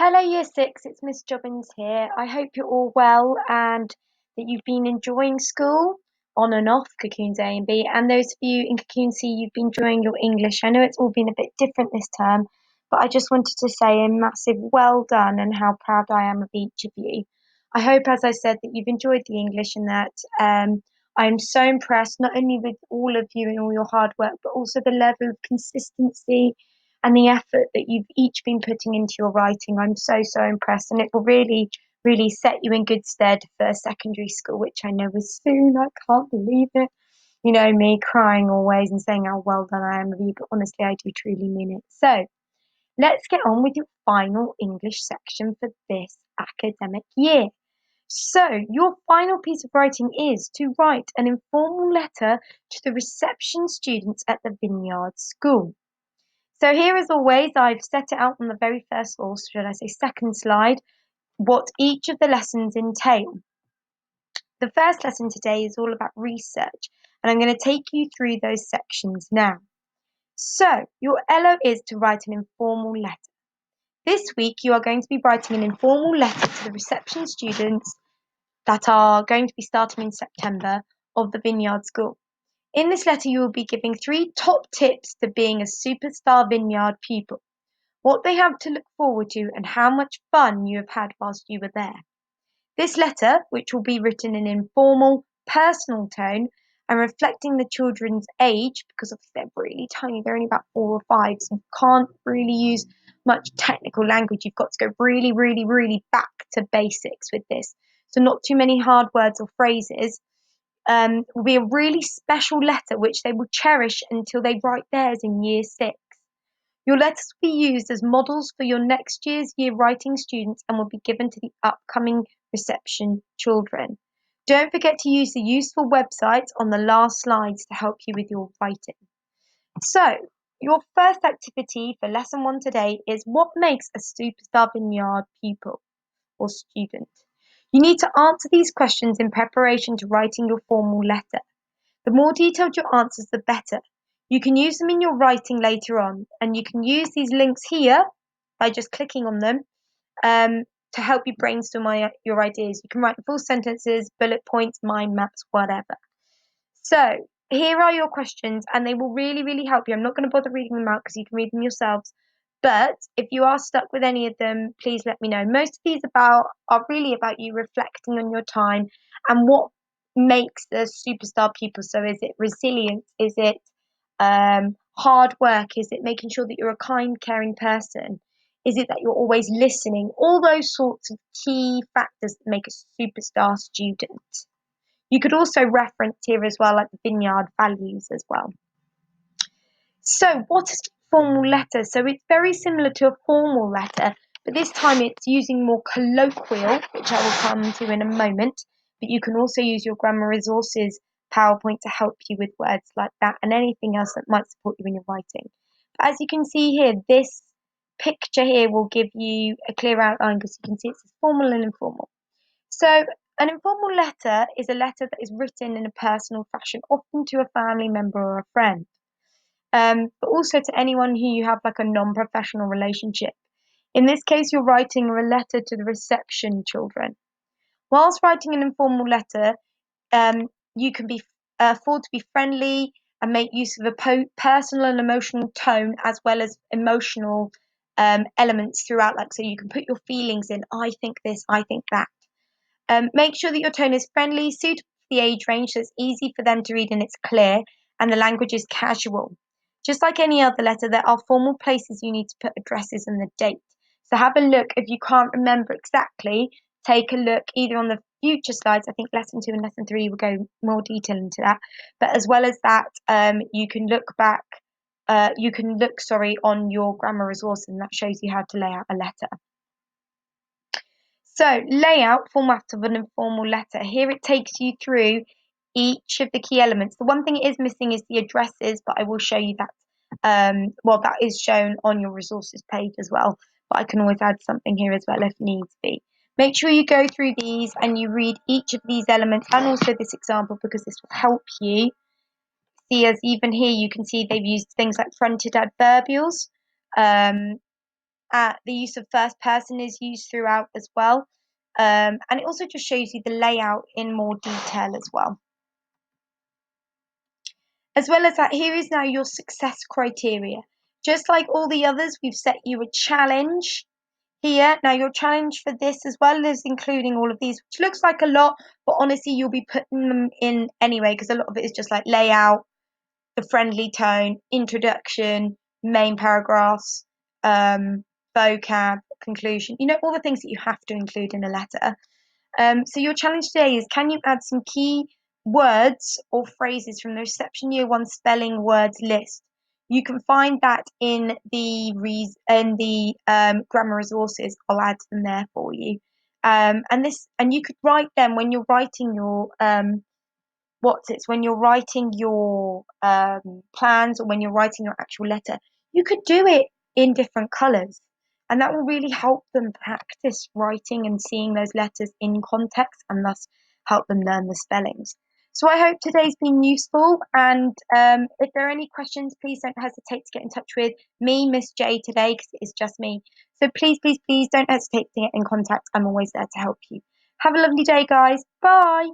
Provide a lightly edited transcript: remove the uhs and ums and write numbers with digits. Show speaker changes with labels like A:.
A: Hello, Year Six. It's Miss Jobbins here. I hope you're all well and that you've been enjoying school on and off Cocoons A and B. And those of you in Cocoon C, you've been enjoying your English. I know it's all been a bit different this term, but I just wanted to say a massive well done and how proud I am of each of you. I hope, as I said, that you've enjoyed the English and that I am so impressed not only with all of you and all your hard work, but also the level of consistency and the effort that you've each been putting into your writing. I'm so impressed, and it will really set you in good stead for secondary school, which I know is soon. I can't believe it. You know me crying always and saying how well done I am of you, but honestly, I do truly mean it. So let's get on with your final English section for this academic year. So, your final piece of writing is to write an informal letter to the reception students at the Vineyard School. So here, as always, I've set it out on the very first, or should I say second slide, what each of the lessons entail. The first lesson today is all about research, and I'm going to take you through those sections now. So, your LO is to write an informal letter. This week, you are going to be writing an informal letter to the reception students that are going to be starting in September of the Vineyard School. In this letter, you will be giving 3 top tips to being a superstar Vineyard pupil, what they have to look forward to, and how much fun you have had whilst you were there. This letter, which will be written in an informal, personal tone and reflecting the children's age, because obviously they're really tiny, they're only about 4 or 5, so you can't really use much technical language. You've got to go really back to basics with this. So not too many hard words or phrases. Will be a really special letter which they will cherish until they write theirs in year 6. Your letters will be used as models for your next year's year writing students and will be given to the upcoming reception children. Don't forget to use the useful websites on the last slides to help you with your writing. So, your first activity for lesson 1 today is what makes a superstar Vineyard pupil or student. You need to answer these questions in preparation to writing your formal letter. The more detailed your answers, the better. You can use them in your writing later on, and you can use these links here by just clicking on them to help you brainstorm your ideas. You can write full sentences, bullet points, mind maps, whatever. So here are your questions, and they will really help you. I'm not going to bother reading them out because you can read them yourselves. But if you are stuck with any of them, please let me know. Most of these are really about you reflecting on your time and what makes the superstar pupil. So is it resilience? Is it hard work? Is it making sure that you're a kind, caring person? Is it that you're always listening? All those sorts of key factors that make a superstar student. You could also reference here as well, like the Vineyard values as well. So what is a formal letter? So it's very similar to a formal letter, but this time it's using more colloquial, which I will come to in a moment. But you can also use your grammar resources PowerPoint to help you with words like that and anything else that might support you in your writing. But as you can see here, this picture here will give you a clear outline because you can see it's formal and informal. So an informal letter is a letter that is written in a personal fashion, often to a family member or a friend, but also to anyone who you have like a non-professional relationship. In this case, you're writing a letter to the reception children. Whilst writing an informal letter, you can afford to be friendly and make use of a personal and emotional tone as well as emotional elements throughout. Like, so you can put your feelings in. I think this, I think that. Make sure that your tone is friendly, suitable for the age range, so it's easy for them to read and it's clear, and the language is casual. Just like any other letter, there are formal places you need to put addresses and the date. So have a look. If you can't remember exactly, take a look either on the future slides. I think lesson 2 and lesson 3 will go more detail into that. But as well as that, you can look back. On your grammar resource, and that shows you how to lay out a letter. So, layout, format of an informal letter. Here it takes you through each of the key elements. The one thing it is missing is the addresses, but I will show you that. That is shown on your resources page as well, but I can always add something here as well if needs be. Make sure you go through these and you read each of these elements and also this example because this will help you. See, as even here you can see they've used things like fronted adverbials. The use of first person is used throughout as well. And it also just shows you the layout in more detail as well. As well as that, here is now your success criteria. Just like all the others, we've set you a challenge here. Now, your challenge for this, as well as including all of these, which looks like a lot, but honestly, you'll be putting them in anyway, because a lot of it is just like layout, the friendly tone, introduction, main paragraphs, vocab, conclusion, all the things that you have to include in a letter. So your challenge today is, can you add some key words or phrases from the Reception Year 1 spelling words list? You can find that in the grammar resources. I'll add them there for you. And you could write them when you're writing your when you're writing your plans, or when you're writing your actual letter. You could do it in different colours, and that will really help them practice writing and seeing those letters in context, and thus help them learn the spellings. So I hope today's been useful, and if there are any questions, please don't hesitate to get in touch with me, Miss J, today, because it is just me. So please, please, please don't hesitate to get in contact. I'm always there to help you. Have a lovely day, guys. Bye.